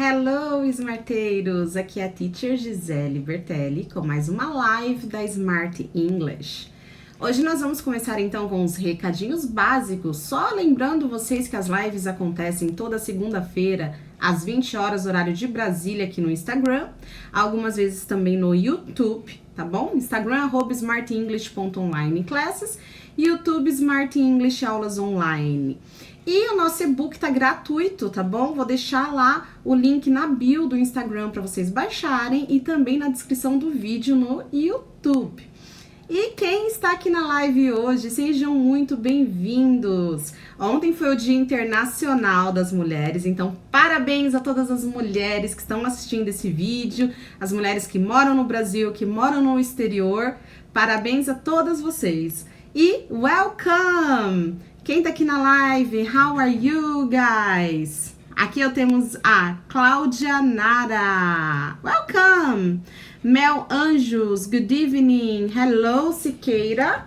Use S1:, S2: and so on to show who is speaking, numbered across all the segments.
S1: Hello, smarteiros! Aqui é a Teacher Gisele Bertelli com mais uma live da Smart English. Hoje nós vamos começar então com os recadinhos básicos, só lembrando vocês que as lives acontecem toda segunda-feira às 20 horas, horário de Brasília, aqui no Instagram, algumas vezes também no YouTube, tá bom? Instagram @smartenglish.onlineclasses, YouTube Smart English Aulas Online. E o nosso e-book tá gratuito, tá bom? Vou deixar lá o link na bio do Instagram para vocês baixarem e também na descrição do vídeo no YouTube. E quem está aqui na live hoje, sejam muito bem-vindos! Ontem foi o Dia Internacional das Mulheres, então parabéns a todas as mulheres que estão assistindo esse vídeo, as mulheres que moram no Brasil, que moram no exterior, parabéns a todas vocês! E welcome! Quem tá aqui na live? How are you guys? Aqui temos a Cláudia Nara. Welcome! Mel Anjos, good evening. Hello, Siqueira.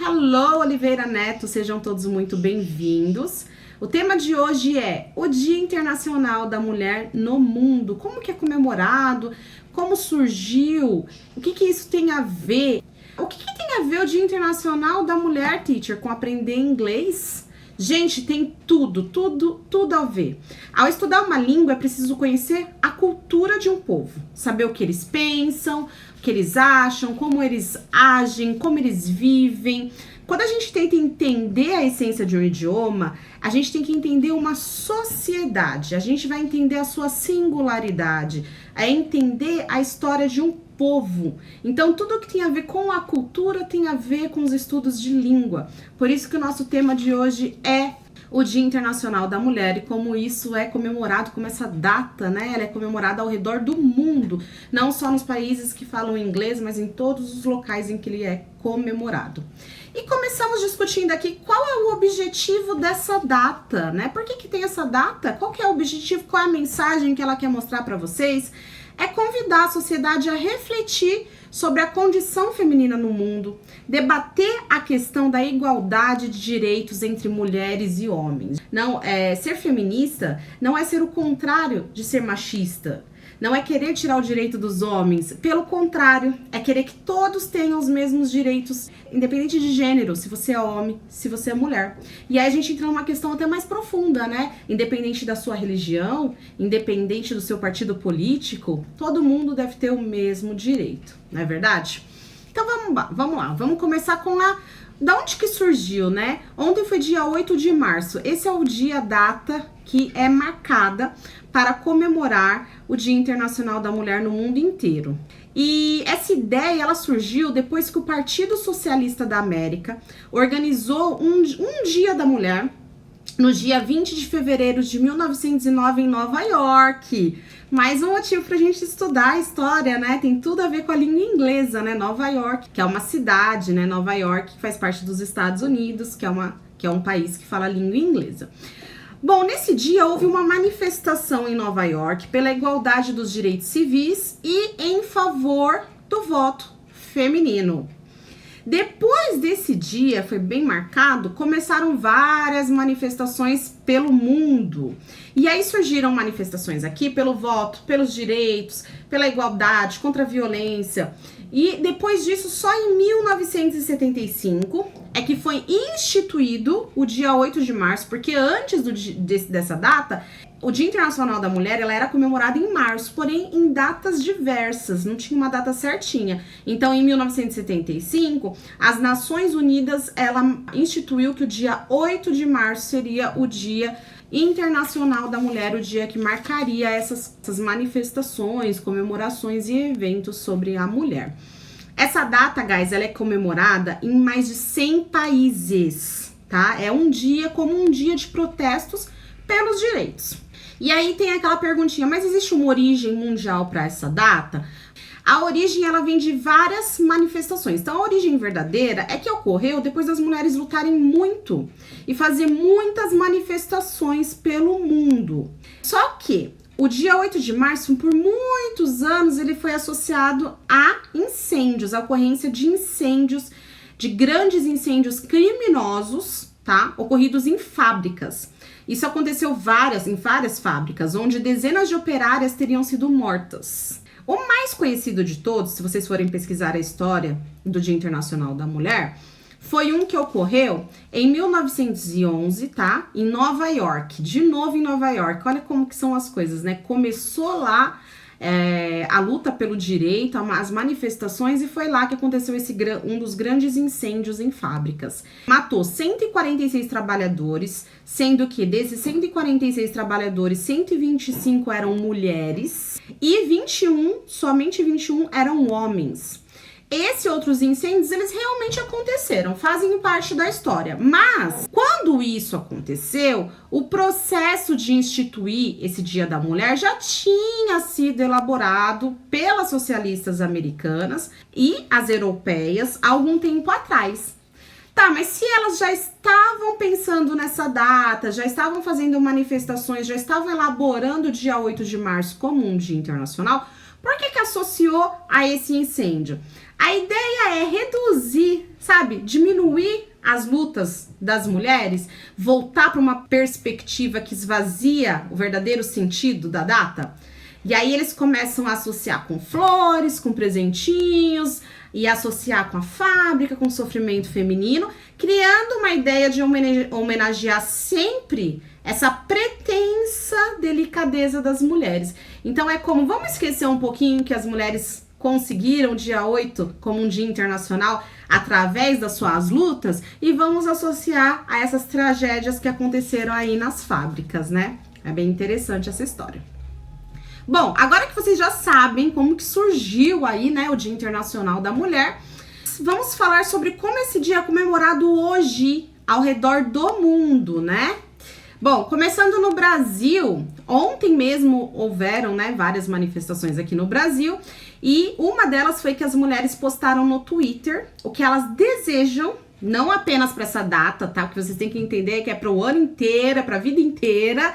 S1: Hello, Oliveira Neto. Sejam todos muito bem-vindos. O tema de hoje é o Dia Internacional da Mulher no Mundo. Como que é comemorado? Como surgiu? O que isso tem a ver? O que tem a ver o Dia Internacional da Mulher, teacher, com aprender inglês? Gente, tem tudo a ver. Ao estudar uma língua, é preciso conhecer a cultura de um povo, saber o que eles pensam, o que eles acham, como eles agem, como eles vivem. Quando a gente tenta entender a essência de um idioma, a gente tem que entender uma sociedade, a gente vai entender a sua singularidade, é entender a história de um povo. Então, tudo que tem a ver com a cultura tem a ver com os estudos de língua. Por isso que o nosso tema de hoje é o Dia Internacional da Mulher e como isso é comemorado, como essa data, né? Ela é comemorada ao redor do mundo, não só nos países que falam inglês, mas em todos os locais em que ele é comemorado. E começamos discutindo aqui qual é o objetivo dessa data, né? Por que tem essa data? Qual que é o objetivo? Qual é a mensagem que ela quer mostrar para vocês? É convidar a sociedade a refletir sobre a condição feminina no mundo, debater a questão da igualdade de direitos entre mulheres e homens. Ser feminista não é ser o contrário de ser machista. Não é querer tirar o direito dos homens, pelo contrário, é querer que todos tenham os mesmos direitos, independente de gênero, se você é homem, se você é mulher. E aí a gente entra numa questão até mais profunda, né? Independente da sua religião, independente do seu partido político, todo mundo deve ter o mesmo direito, não é verdade? Então vamos lá, vamos começar com da onde que surgiu, né? Ontem foi dia 8 de março, esse é a data que é marcada para comemorar o Dia Internacional da Mulher no mundo inteiro. E essa ideia, ela surgiu depois que o Partido Socialista da América organizou um Dia da Mulher no dia 20 de fevereiro de 1909 em Nova York. Mais um motivo pra gente estudar a história, né? Tem tudo a ver com a língua inglesa, né? Nova York, que é uma cidade, né? Nova York, que faz parte dos Estados Unidos, que é um país que fala a língua inglesa. Bom, nesse dia houve uma manifestação em Nova York pela igualdade dos direitos civis e em favor do voto feminino. Depois desse dia, foi bem marcado, começaram várias manifestações pelo mundo. E aí surgiram manifestações aqui pelo voto, pelos direitos, pela igualdade, contra a violência. E depois disso, só em 1975 é que foi instituído o dia 8 de março, porque antes dessa data, o Dia Internacional da Mulher, ela era comemorada em março, porém em datas diversas, não tinha uma data certinha. Então, em 1975, as Nações Unidas, ela instituiu que o dia 8 de março seria o Dia Internacional da Mulher, o dia que marcaria essas manifestações, comemorações e eventos sobre a mulher. Essa data, guys, ela é comemorada em mais de 100 países, tá? É um dia como um dia de protestos pelos direitos. E aí tem aquela perguntinha, mas existe uma origem mundial para essa data? A origem, ela vem de várias manifestações. Então, a origem verdadeira é que ocorreu depois das mulheres lutarem muito e fazer muitas manifestações pelo mundo. Só que o dia 8 de março, por muitos anos, ele foi associado a incêndios, a ocorrência de incêndios, de grandes incêndios criminosos, tá? Ocorridos em fábricas. Isso aconteceu em várias fábricas, onde dezenas de operárias teriam sido mortas. O mais conhecido de todos, se vocês forem pesquisar a história do Dia Internacional da Mulher, foi um que ocorreu em 1911, tá? Em Nova York, de novo em Nova York. Olha como que são as coisas, né? Começou lá a luta pelo direito, as manifestações, e foi lá que aconteceu um dos grandes incêndios em fábricas. Matou 146 trabalhadores, sendo que desses 146 trabalhadores, 125 eram mulheres e somente 21 eram homens. Esses outros incêndios, eles realmente aconteceram, fazem parte da história. Mas, quando isso aconteceu, o processo de instituir esse Dia da Mulher já tinha sido elaborado pelas socialistas americanas e as europeias há algum tempo atrás. Tá, mas se elas já estavam pensando nessa data, já estavam fazendo manifestações, já estavam elaborando o dia 8 de março como um dia internacional, por que associou a esse incêndio? A ideia é reduzir, sabe, diminuir as lutas das mulheres, voltar para uma perspectiva que esvazia o verdadeiro sentido da data. E aí eles começam a associar com flores, com presentinhos, e associar com a fábrica, com o sofrimento feminino, criando uma ideia de homenagear sempre essa pretensa delicadeza das mulheres. Então é como, vamos esquecer um pouquinho que as mulheres conseguiram o dia 8 como um dia internacional através das suas lutas e vamos associar a essas tragédias que aconteceram aí nas fábricas, né? É bem interessante essa história. Bom, agora que vocês já sabem como que surgiu aí, né, o Dia Internacional da Mulher, vamos falar sobre como esse dia é comemorado hoje ao redor do mundo, né? Bom, começando no Brasil, ontem mesmo houveram, né, várias manifestações aqui no Brasil e uma delas foi que as mulheres postaram no Twitter o que elas desejam, não apenas para essa data, tá? O que vocês têm que entender é que é para o ano inteiro, para a vida inteira,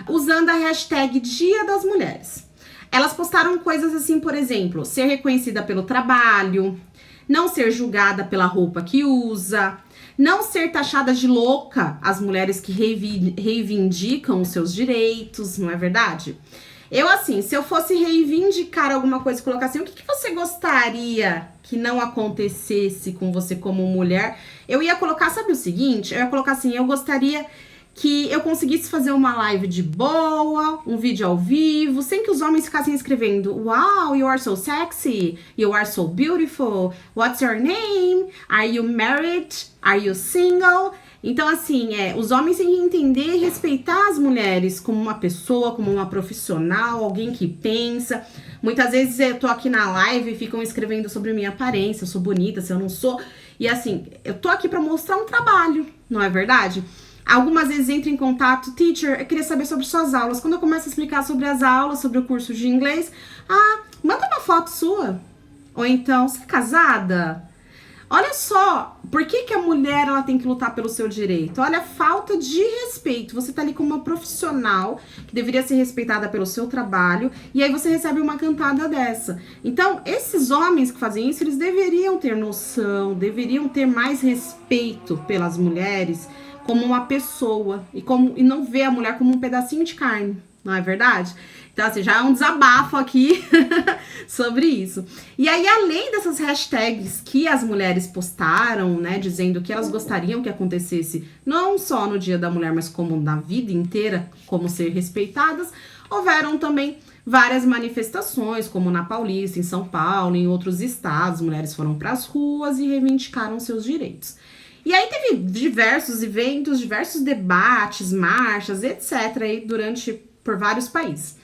S1: usando a hashtag Dia das Mulheres. Elas postaram coisas assim, por exemplo, ser reconhecida pelo trabalho, não ser julgada pela roupa que usa, não ser taxada de louca as mulheres que reivindicam os seus direitos, não é verdade? Eu, assim, se eu fosse reivindicar alguma coisa e colocar assim, o que você gostaria que não acontecesse com você como mulher? Eu ia colocar, sabe o seguinte? Eu ia colocar assim, eu gostaria que eu conseguisse fazer uma live de boa, um vídeo ao vivo, sem que os homens ficassem escrevendo wow, you are so sexy, you are so beautiful, what's your name, are you married, are you single? Então, assim, os homens têm que entender e respeitar as mulheres como uma pessoa, como uma profissional, alguém que pensa. Muitas vezes eu tô aqui na live e ficam escrevendo sobre minha aparência, eu sou bonita, se eu não sou. E assim, eu tô aqui pra mostrar um trabalho, não é verdade? Algumas vezes entra em contato, teacher, eu queria saber sobre suas aulas. Quando eu começo a explicar sobre as aulas, sobre o curso de inglês, manda uma foto sua. Ou então, você é casada? Olha só, por que a mulher ela tem que lutar pelo seu direito? Olha a falta de respeito. Você tá ali como uma profissional que deveria ser respeitada pelo seu trabalho e aí você recebe uma cantada dessa. Então, esses homens que fazem isso, eles deveriam ter noção, deveriam ter mais respeito pelas mulheres como uma pessoa e não ver a mulher como um pedacinho de carne, não é verdade? Então, assim, já é um desabafo aqui sobre isso. E aí, além dessas hashtags que as mulheres postaram, né, dizendo que elas gostariam que acontecesse não só no Dia da Mulher, mas como na vida inteira, como ser respeitadas, houveram também várias manifestações, como na Paulista, em São Paulo, em outros estados, mulheres foram para as ruas e reivindicaram seus direitos. E aí teve diversos eventos, diversos debates, marchas, etc. aí por vários países.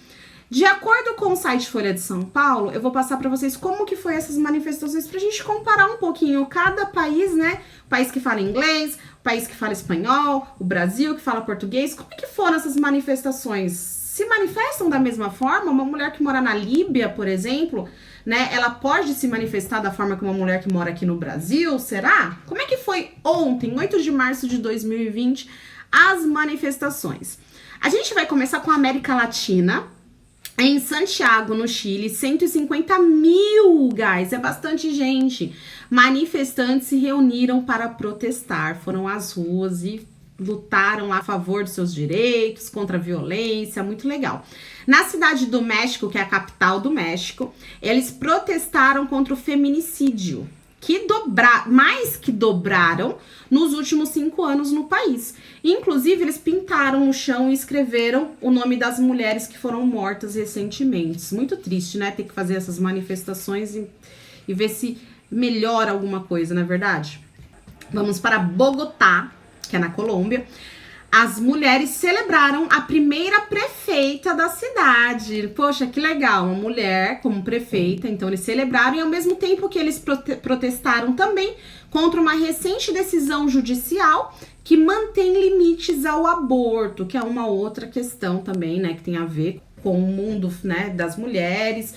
S1: De acordo com o site Folha de São Paulo, eu vou passar para vocês como que foi essas manifestações pra gente comparar um pouquinho cada país, né? O país que fala inglês, o país que fala espanhol, o Brasil que fala português. Como que foram essas manifestações? Se manifestam da mesma forma? Uma mulher que mora na Líbia, por exemplo, né? Ela pode se manifestar da forma que uma mulher que mora aqui no Brasil? Será? Como é que foi ontem, 8 de março de 2020, as manifestações? A gente vai começar com a América Latina. Em Santiago, no Chile, 150 mil, guys, é bastante gente. Manifestantes se reuniram para protestar, foram às ruas e lutaram a favor dos seus direitos, contra a violência, muito legal. Na cidade do México, que é a capital do México, eles protestaram contra o feminicídio, que mais que dobraram nos últimos 5 anos no país. Inclusive, eles pintaram no chão e escreveram o nome das mulheres que foram mortas recentemente. Muito triste, né? Ter que fazer essas manifestações e ver se melhora alguma coisa, não é verdade? Vamos para Bogotá, que é na Colômbia. As mulheres celebraram a primeira prefeita da cidade. Poxa, que legal, uma mulher como prefeita. Então, eles celebraram e ao mesmo tempo que eles protestaram também contra uma recente decisão judicial que mantém limites ao aborto, que é uma outra questão também, né, que tem a ver com o mundo, né, das mulheres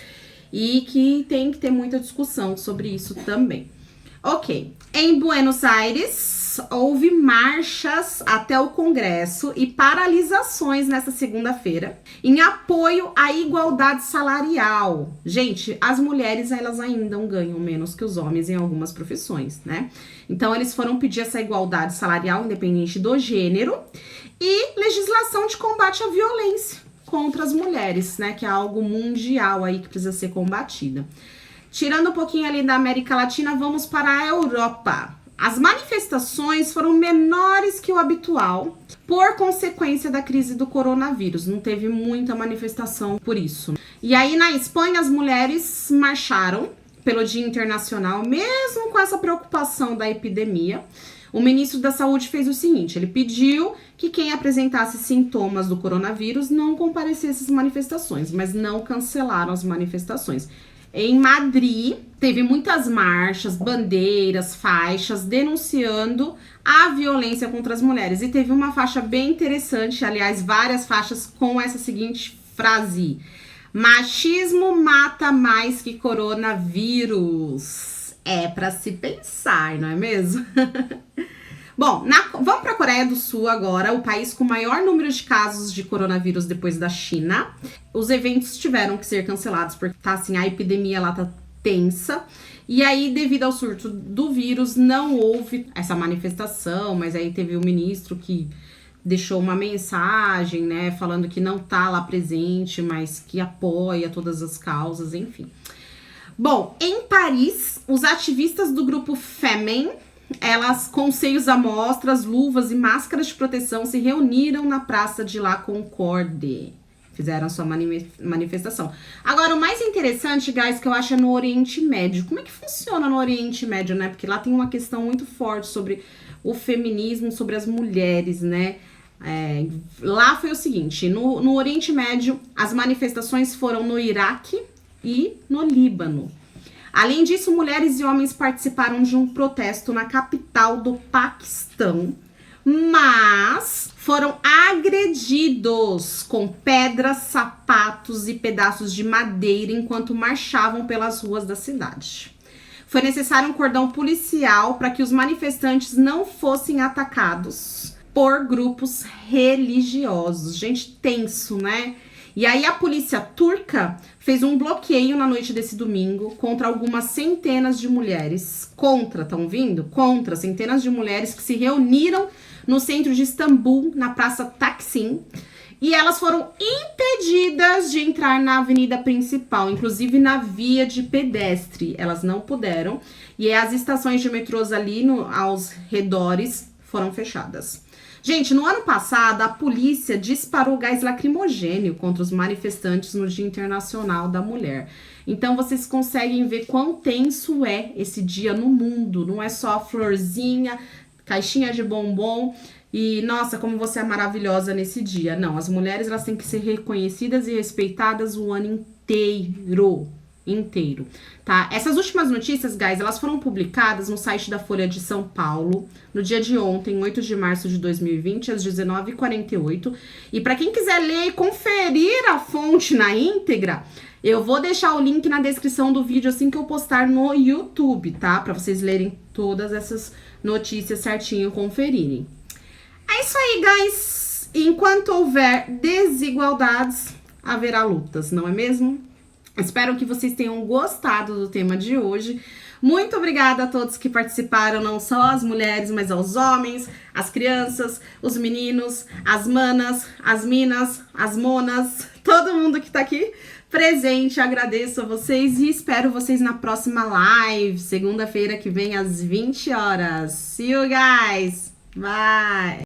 S1: e que tem que ter muita discussão sobre isso também. Ok, em Buenos Aires, houve marchas até o Congresso e paralisações nessa segunda-feira em apoio à igualdade salarial. Gente, as mulheres, elas ainda ganham menos que os homens em algumas profissões, né? Então, eles foram pedir essa igualdade salarial independente do gênero e legislação de combate à violência contra as mulheres, né? Que é algo mundial aí que precisa ser combatida. Tirando um pouquinho ali da América Latina, vamos para a Europa. As manifestações foram menores que o habitual por consequência da crise do coronavírus. Não teve muita manifestação por isso. E aí, na Espanha, as mulheres marcharam pelo Dia Internacional, mesmo com essa preocupação da epidemia. O ministro da Saúde fez o seguinte, ele pediu que quem apresentasse sintomas do coronavírus não comparecesse às manifestações, mas não cancelaram as manifestações. Em Madrid, teve muitas marchas, bandeiras, faixas, denunciando a violência contra as mulheres. E teve uma faixa bem interessante, aliás, várias faixas com essa seguinte frase: machismo mata mais que coronavírus. É pra se pensar, não é mesmo? Bom, vamos para a Coreia do Sul agora, o país com o maior número de casos de coronavírus depois da China. Os eventos tiveram que ser cancelados porque tá assim, a epidemia lá tá tensa. E aí, devido ao surto do vírus, não houve essa manifestação, mas aí teve o ministro que deixou uma mensagem, né, falando que não tá lá presente, mas que apoia todas as causas, enfim. Bom, em Paris, os ativistas do grupo Femen, elas com seios à mostra, luvas e máscaras de proteção se reuniram na Praça de La Concorde. Fizeram sua manifestação. Agora, o mais interessante, guys, que eu acho é no Oriente Médio. Como é que funciona no Oriente Médio, né? Porque lá tem uma questão muito forte sobre o feminismo, sobre as mulheres, né? Lá foi o seguinte, no Oriente Médio, as manifestações foram no Iraque e no Líbano. Além disso, mulheres e homens participaram de um protesto na capital do Paquistão, mas foram agredidos com pedras, sapatos e pedaços de madeira enquanto marchavam pelas ruas da cidade. Foi necessário um cordão policial para que os manifestantes não fossem atacados por grupos religiosos. Gente, tenso, né? E aí a polícia turca fez um bloqueio na noite desse domingo contra algumas centenas de mulheres. Estão vindo? Contra centenas de mulheres que se reuniram no centro de Istambul, na Praça Taksim. E elas foram impedidas de entrar na avenida principal, inclusive na via de pedestre. Elas não puderam. E as estações de metrôs ali aos redores foram fechadas. Gente, no ano passado, a polícia disparou gás lacrimogênio contra os manifestantes no Dia Internacional da Mulher. Então, vocês conseguem ver quão tenso é esse dia no mundo. Não é só florzinha, caixinha de bombom e, nossa, como você é maravilhosa nesse dia. Não, as mulheres, elas têm que ser reconhecidas e respeitadas o ano inteiro, tá? Essas últimas notícias, guys, elas foram publicadas no site da Folha de São Paulo, no dia de ontem, 8 de março de 2020, às 19h48. E para quem quiser ler e conferir a fonte na íntegra, eu vou deixar o link na descrição do vídeo assim que eu postar no YouTube, tá? Para vocês lerem todas essas notícias certinho e conferirem. É isso aí, guys! Enquanto houver desigualdades, haverá lutas, não é mesmo? Espero que vocês tenham gostado do tema de hoje. Muito obrigada a todos que participaram, não só as mulheres, mas aos homens, as crianças, os meninos, as manas, as minas, as monas, todo mundo que tá aqui presente. Agradeço a vocês e espero vocês na próxima live, segunda-feira que vem às 20 horas. See you guys! Bye!